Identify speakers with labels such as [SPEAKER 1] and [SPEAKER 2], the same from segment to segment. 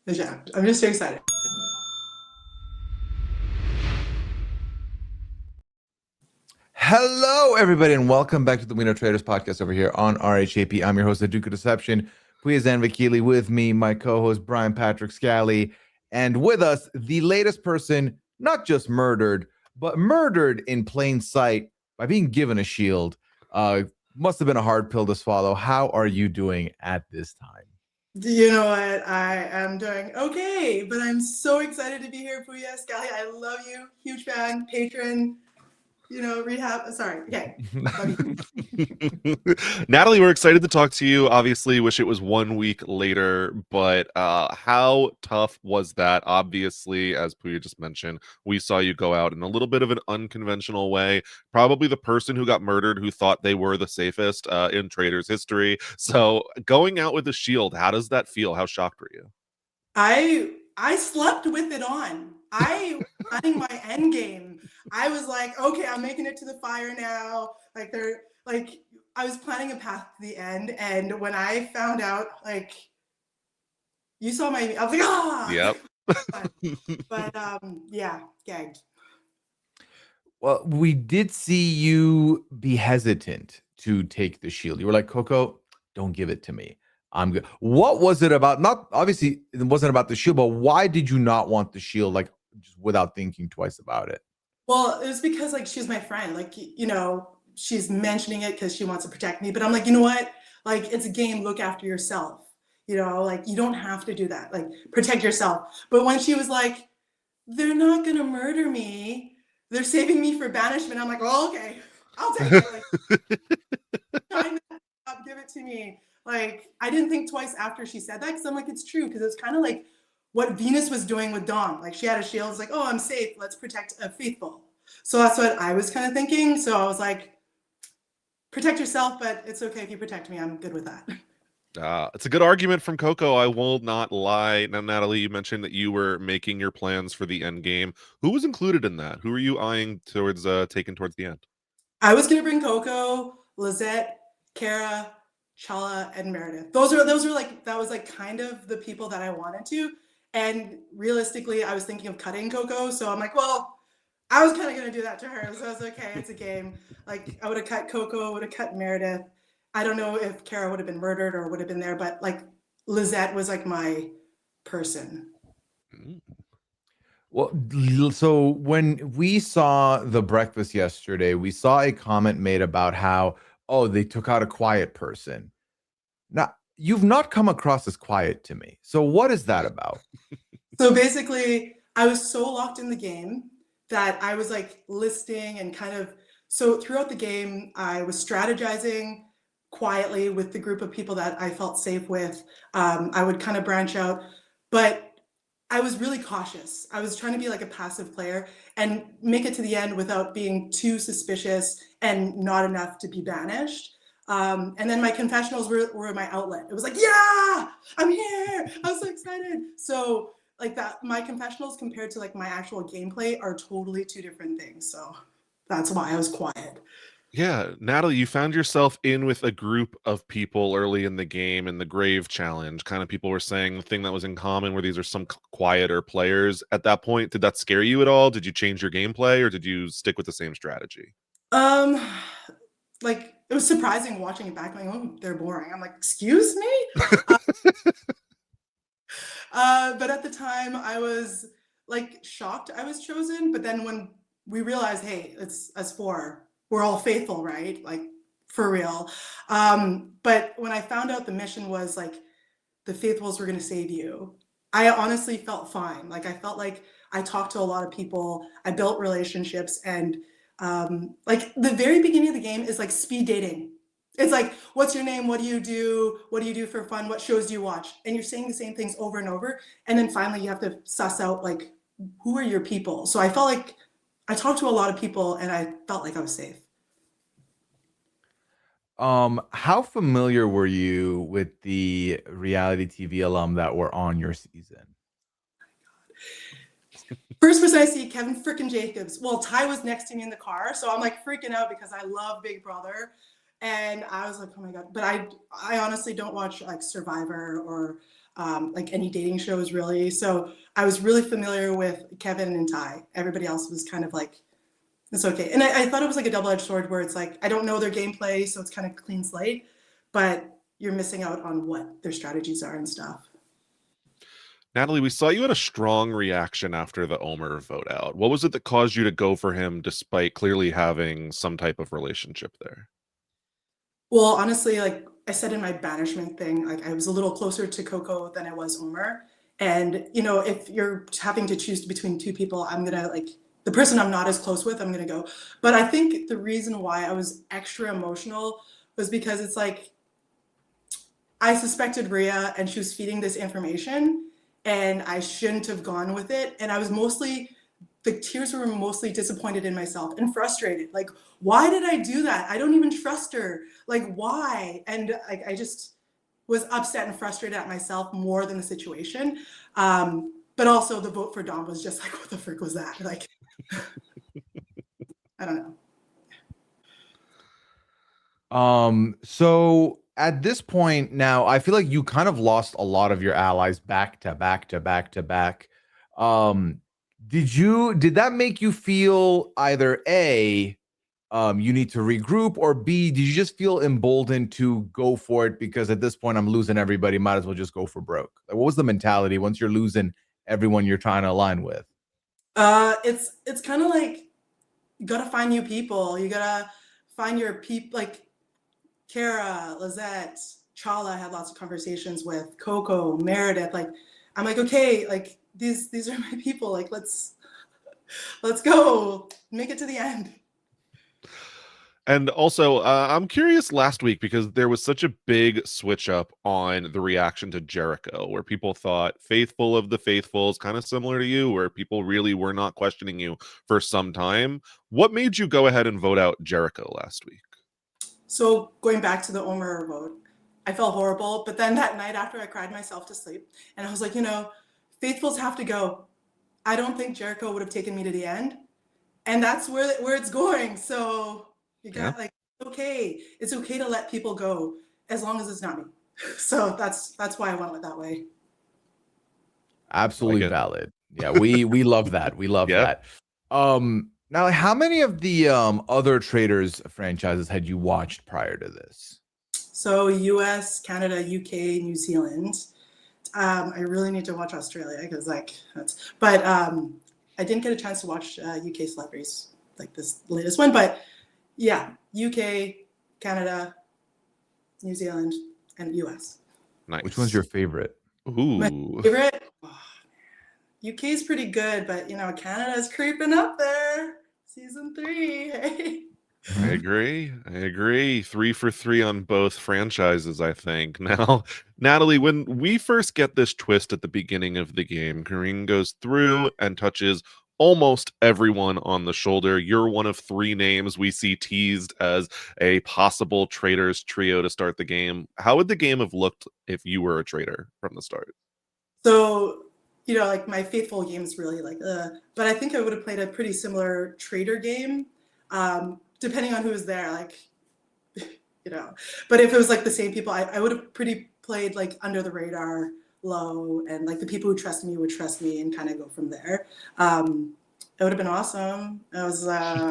[SPEAKER 1] Yeah, I'm just so excited.
[SPEAKER 2] Hello, everybody, and welcome back to the We Know Traitors podcast over here on RHAP. I'm your host, the Duke of Deception, Pooya and Scally. With me, my co-host, Brian Patrick Scally. And with us, the latest person, not just murdered, but murdered in plain sight by being given a shield. Must have been a hard pill to swallow. How are you doing at this time?
[SPEAKER 1] You know what? I am doing okay, but I'm so excited to be here, Pooya, Scally. I love you. Huge fan, patron, rehab. Sorry. Okay. Love you.
[SPEAKER 3] Natalie, we're excited to talk to you. Obviously, wish it was 1 week later, but how tough was that? Obviously, as Pooya just mentioned, we saw you go out in a little bit of an unconventional way. Probably the person who got murdered who thought they were the safest in Traitors history. So going out with a shield, how does that feel? How shocked were you?
[SPEAKER 1] I slept with it on. I was planning my end game. I was like, okay, I'm making it to the fire now. I was planning a path to the end, and when I found out, you saw my, I was like, ah.
[SPEAKER 3] Yep.
[SPEAKER 1] Yeah, gagged.
[SPEAKER 2] Well, we did see you be hesitant to take the shield. You were like, Coco, don't give it to me. I'm good. What was it about? Not obviously, it wasn't about the shield, but why did you not want the shield, like just without thinking twice about it?
[SPEAKER 1] Well, it was because she's my friend. She's mentioning it because she wants to protect me. But I'm like, you know what? It's a game. Look after yourself. You don't have to do that. Protect yourself. But when she was like, they're not gonna murder me. They're saving me for banishment. I'm like, well, okay, I'll take it. Give it to me. I didn't think twice after she said that because I'm like, it's true, because it's kind of like what Venus was doing with Dawn. She had a shield. It's like, oh, I'm safe. Let's protect a faithful. So that's what I was kind of thinking. So I was like, protect yourself, but it's okay if you protect me. I'm good with that.
[SPEAKER 3] It's a good argument from Coco. I will not lie. Now, Natalie, you mentioned that you were making your plans for the end game. Who was included in that? Who are you eyeing towards taking towards the end?
[SPEAKER 1] I was gonna bring Coco, Lizette, Kara, Chala, and Meredith. Those were that was kind of the people that I wanted to. And realistically, I was thinking of cutting Coco. So I'm like, well, I was kind of gonna do that to her. So I was okay. It's a game. I would have cut Coco, would have cut Meredith. I don't know if Kara would have been murdered or would have been there, but Lizette was my person.
[SPEAKER 2] Well, so when we saw the breakfast yesterday, we saw a comment made about how, oh, they took out a quiet person. Now, you've not come across as quiet to me. So what is that about?
[SPEAKER 1] So basically, I was so locked in the game that I was listing and so throughout the game, I was strategizing quietly with the group of people that I felt safe with. I would kind of branch out, but I was really cautious. I was trying to be a passive player and make it to the end without being too suspicious and not enough to be banished. And then my confessionals were my outlet. It was like, yeah, I'm here. I was so excited. So that, my confessionals compared to my actual gameplay are totally two different things. So that's why I was quiet.
[SPEAKER 3] Yeah, Natalie, you found yourself in with a group of people early in the game in the Grave Challenge. Kind of people were saying the thing that was in common where these are some quieter players. At that point, did that scare you at all? Did you change your gameplay or did you stick with the same strategy?
[SPEAKER 1] Um, it was surprising watching it back, oh, they're boring. I'm like, excuse me? But at the time, I was shocked I was chosen. But then when we realized, hey, it's us four, we're all faithful, right? For real. But when I found out the mission was the faithfuls were going to save you, I honestly felt fine. I felt like I talked to a lot of people, I built relationships, and the very beginning of the game is speed dating. It's what's your name? What do you do? What do you do for fun? What shows do you watch? And you're saying the same things over and over. And then finally you have to suss out who are your people? So I felt like I talked to a lot of people and I felt like I was safe.
[SPEAKER 2] How familiar were you with the reality TV alum that were on your season?
[SPEAKER 1] First person I see, Kevin frickin' Jacobs. Well, Ty was next to me in the car, so I'm freaking out because I love Big Brother. And I was like, oh my God. But I honestly don't watch Survivor or like any dating shows really. So I was really familiar with Kevin and Ty. Everybody else was kind of like, it's okay. And I thought it was like a double-edged sword where it's like, I don't know their gameplay, so it's kind of clean slate, but you're missing out on what their strategies are and stuff.
[SPEAKER 3] Natalie, we saw you had a strong reaction after the Omer vote out. What was it that caused you to go for him despite clearly having some type of relationship there?
[SPEAKER 1] Well, honestly, like I said in my banishment thing, like I was a little closer to Coco than I was Omer. And, you know, if you're having to choose between two people, I'm going to like, the person I'm not as close with, I'm going to go. But I think the reason why I was extra emotional was because it's like, I suspected Rhea and she was feeding this information and I shouldn't have gone with it. And I was mostly, the tears were mostly disappointed in myself and frustrated. Like, why did I do that? I don't even trust her. Like, why? And like, I just was upset and frustrated at myself more than the situation. But also the vote for Dom was just like, what the frick was that? Like, I don't know.
[SPEAKER 2] So at this point now, I feel like you kind of lost a lot of your allies back to back to back to back. Did that make you feel either A, you need to regroup, or B, did you just feel emboldened to go for it because at this point I'm losing everybody, might as well just go for broke? Like, what was the mentality once you're losing everyone you're trying to align with?
[SPEAKER 1] It's kind of like you gotta find new people. You gotta find your people. Like Kara, Lizette, Chala had lots of conversations with Coco, Meredith. Like I'm like, okay, like these are my people. Like let's go, make it to the end.
[SPEAKER 3] And also, I'm curious last week because there was such a big switch up on the reaction to Jericho, where people thought faithful of the faithfuls, kind of similar to you, where people really were not questioning you for some time. What made you go ahead and vote out Jericho last week?
[SPEAKER 1] So going back to the Omer vote, I felt horrible. But then that night after, I cried myself to sleep, and I was like, you know, faithfuls have to go. I don't think Jericho would have taken me to the end, and that's where it's going. So you got like, okay, it's okay to let people go as long as it's not me. So that's why I went with that way.
[SPEAKER 2] Absolutely valid. Yeah, we love that. We love that. Now, how many of the other Traitors franchises had you watched prior to this?
[SPEAKER 1] So US, Canada, UK, New Zealand. I really need to watch Australia because like that's, but I didn't get a chance to watch UK celebrities like this latest one, but yeah, UK, Canada, New Zealand, and US.
[SPEAKER 3] Nice.
[SPEAKER 2] Which one's your favorite?
[SPEAKER 3] Ooh.
[SPEAKER 1] My favorite? Oh, UK is pretty good, but you know, Canada's creeping up there. Season 3. Hey.
[SPEAKER 3] I agree. 3 for 3 on both franchises, I think. Now, Natalie, when we first get this twist at the beginning of the game, Karine goes through and touches almost everyone on the shoulder. You're one of 3 names we see teased as a possible Traitors trio to start the game. How would the game have looked if you were a traitor from the start?
[SPEAKER 1] So, you know, like my faithful game is really like, but I think I would have played a pretty similar traitor game, depending on who was there, like, you know. But if it was like the same people, I would have played like under the radar, low, and like the people who trust me would trust me and kind of go from there. It would have been awesome. I was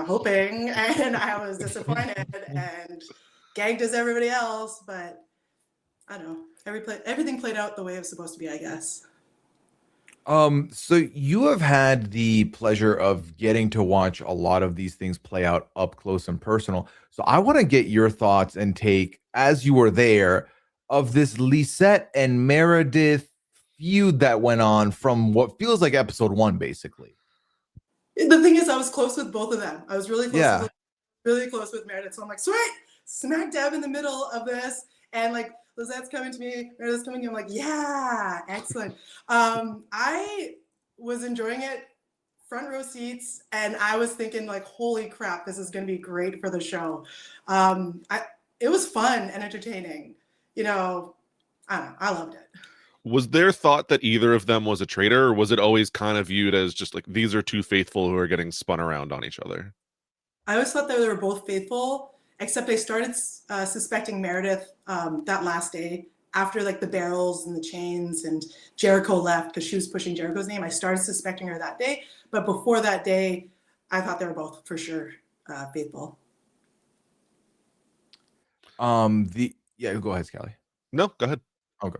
[SPEAKER 1] hoping, and I was disappointed and gagged as everybody else, but I don't know. Everything played out the way it was supposed to be, I guess.
[SPEAKER 2] So you have had the pleasure of getting to watch a lot of these things play out up close and personal. So I want to get your thoughts and take, as you were there, of this Lisette and Meredith feud that went on from what feels like episode 1, basically.
[SPEAKER 1] The thing is, I was close with both of them. I was really close.
[SPEAKER 2] Yeah.
[SPEAKER 1] Really close with Meredith. So I'm like, sweet, smack dab in the middle of this, and like Lizette's coming to me, Meredith's coming to me. I'm like, yeah, excellent. I was enjoying it, front row seats, and I was thinking like, holy crap, this is going to be great for the show. It was fun and entertaining. You know, I don't know, I loved it.
[SPEAKER 3] Was there thought that either of them was a traitor, or was it always kind of viewed as just like these are 2 faithful who are getting spun around on each other?
[SPEAKER 1] I always thought that they were both faithful, except I started suspecting Meredith that last day after like the barrels and the chains and Jericho left because she was pushing Jericho's name, I started suspecting her that day. But before that day, I thought they were both for sure faithful.
[SPEAKER 2] Go ahead, Scally.
[SPEAKER 3] No, go ahead.
[SPEAKER 2] Okay.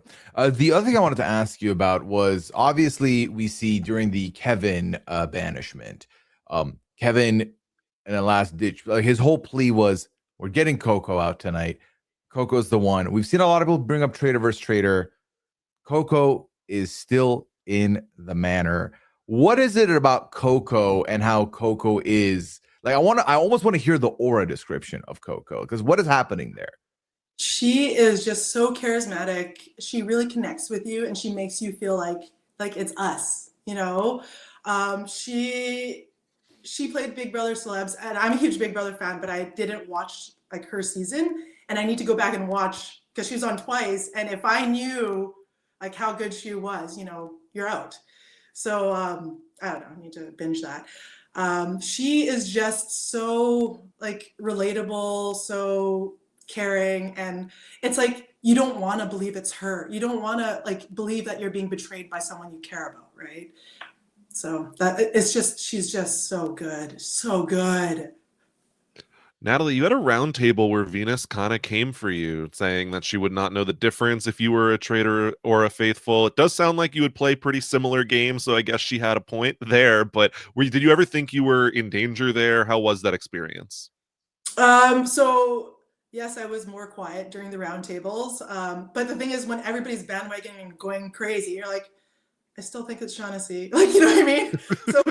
[SPEAKER 2] The other thing I wanted to ask you about was obviously we see during the Kevin banishment, Kevin in the last ditch, like his whole plea was, we're getting Coco out tonight. Coco's the one. We've seen a lot of people bring up traitor versus traitor. Coco is still in the manor. What is it about Coco and how Coco is? Like, I almost want to hear the aura description of Coco, because what is happening there?
[SPEAKER 1] She is just so charismatic. She really connects with you and she makes you feel like it's us, you know? She played Big Brother Celebs, and I'm a huge Big Brother fan, but I didn't watch like her season, and I need to go back and watch because she was on twice. And if I knew like how good she was, you know, you're out. So I don't know, I need to binge that. She is just so like relatable, so caring, and it's like you don't want to believe it's her. You don't want to like believe that you're being betrayed by someone you care about, right? So that it's just, she's just so good, so good.
[SPEAKER 3] Natalie, you had a round table where Venus kind of came for you, saying that she would not know the difference if you were a traitor or a faithful. It does sound like you would play pretty similar games, so I guess she had a point there. But did you ever think you were in danger there? How was that experience?
[SPEAKER 1] So yes, I was more quiet during the round tables. But the thing is, when everybody's bandwagoning and going crazy, you're like, I still think it's Shaughnessy. Like, you know what I mean? So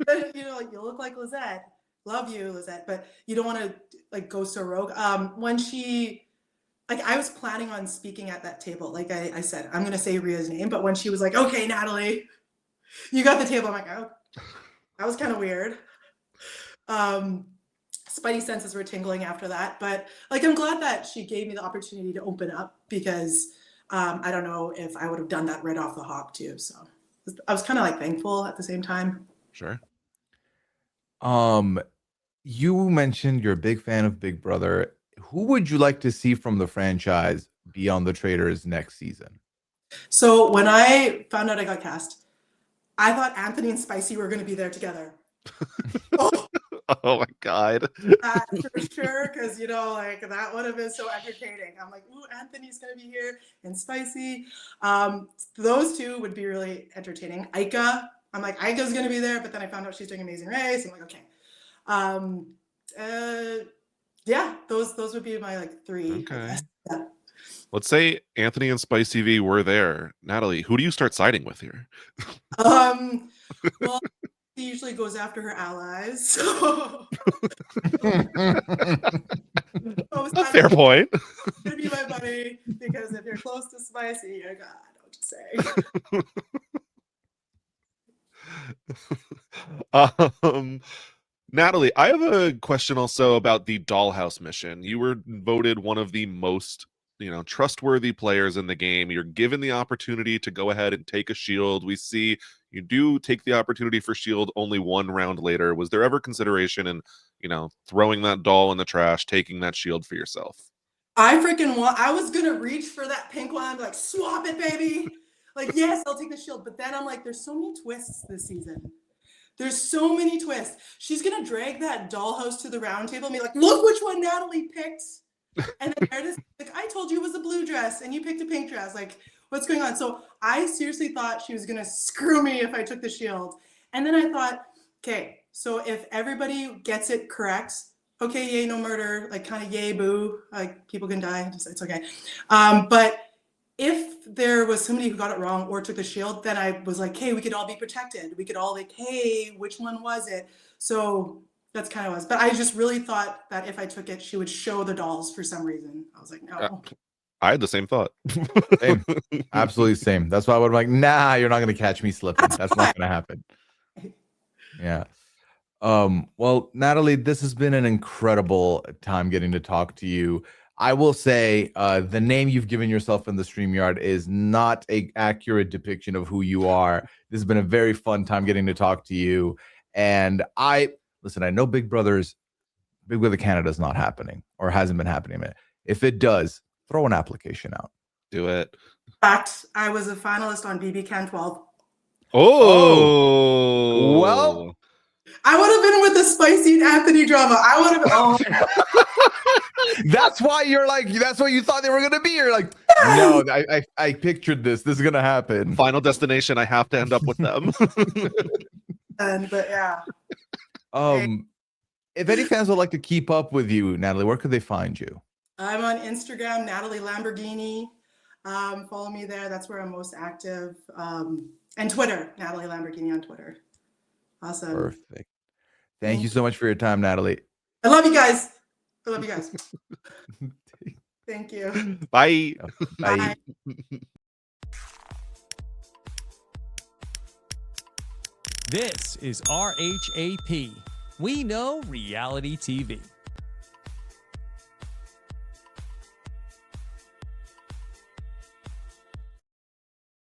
[SPEAKER 1] then, you know, like, you look like Lizette. Love you, Lizette, but you don't want to like go so rogue. When she, like, I was planning on speaking at that table. Like I said, I'm gonna say Ria's name, but when she was like, okay, Natalie, you got the table, I'm like, oh, that was kind of weird. Spidey senses were tingling after that, but like, I'm glad that she gave me the opportunity to open up, because I don't know if I would have done that right off the hop too. So I was kind of like thankful at the same time.
[SPEAKER 3] Sure.
[SPEAKER 2] You mentioned you're a big fan of Big Brother. Who would you like to see from the franchise be on the Traitors next season?
[SPEAKER 1] So when I found out I got cast, I thought Anthony and Spicy were going to be there together. Oh,
[SPEAKER 3] Oh my God.
[SPEAKER 1] for sure, because you know, like that would have been so entertaining. I'm like, ooh, Anthony's going to be here and Spicy. Those two would be really entertaining. Ika, I'm like, Ika's going to be there, but then I found out she's doing Amazing Race. I'm like, okay. Yeah, those would be my like three.
[SPEAKER 3] Okay.
[SPEAKER 1] Yeah.
[SPEAKER 3] Let's say Anthony and Spicy V were there. Natalie, who do you start siding with here?
[SPEAKER 1] Well, he usually goes after her allies. So
[SPEAKER 3] A fair point.
[SPEAKER 1] Gonna be my buddy, because if you're close to Spicy, you're God, I would say.
[SPEAKER 3] Natalie, I have a question also about the Dollhouse mission. You were voted one of the most, trustworthy players in the game. You're given the opportunity to go ahead and take a shield. We see you do take the opportunity for shield only one round later. Was there ever consideration in, throwing that doll in the trash, taking that shield for yourself?
[SPEAKER 1] I was gonna reach for that pink one. I'm like, swap it, baby. Like, yes, I'll take the shield. But then I'm like, there's so many twists this season. There's so many twists. She's gonna drag that dollhouse to the round table and be like, look which one Natalie picked. And then Meredith, like, I told you it was a blue dress and you picked a pink dress. Like, what's going on? So I seriously thought she was gonna screw me if I took the shield. And then I thought, okay, so if everybody gets it correct, okay, yay, no murder, like kind of yay, boo, like people can die, it's okay. But if there was somebody who got it wrong or took the shield, then I was like, hey, we could all be protected. We could all like, hey, which one was it? So that's kind of was. But I just really thought that if I took it, she would show the dolls for some reason. I was like, no.
[SPEAKER 3] I had the same thought.
[SPEAKER 2] Same. Absolutely same. That's why I would be like, nah, you're not going to catch me slipping. That's not going to happen. Yeah. Well, Natalie, this has been an incredible time getting to talk to you. I will say the name you've given yourself in the StreamYard is not an accurate depiction of who you are. This has been a very fun time getting to talk to you. And I know Big Brother Canada is not happening or hasn't been happening. If it does, throw an application out.
[SPEAKER 3] Do it.
[SPEAKER 1] In fact, I was a finalist on BB Can 12.
[SPEAKER 3] Oh.
[SPEAKER 2] Well.
[SPEAKER 1] I would have been with the spicy Anthony drama. I would have. Oh.
[SPEAKER 2] That's why you're like. That's what you thought they were gonna be. You're like, no, I pictured this. This is gonna happen.
[SPEAKER 3] Final destination. I have to end up with them.
[SPEAKER 1] But yeah.
[SPEAKER 2] If any fans would like to keep up with you, Natalie, where could they find you?
[SPEAKER 1] I'm on Instagram, Natalie Lamborghini. Follow me there. That's where I'm most active. And Twitter, Natalie Lamborghini on Twitter. Awesome.
[SPEAKER 2] Perfect. Thank you so much for your time, Natalie.
[SPEAKER 1] I love you guys. Thank you.
[SPEAKER 3] Bye.
[SPEAKER 2] Bye.
[SPEAKER 4] This is RHAP. We know reality TV.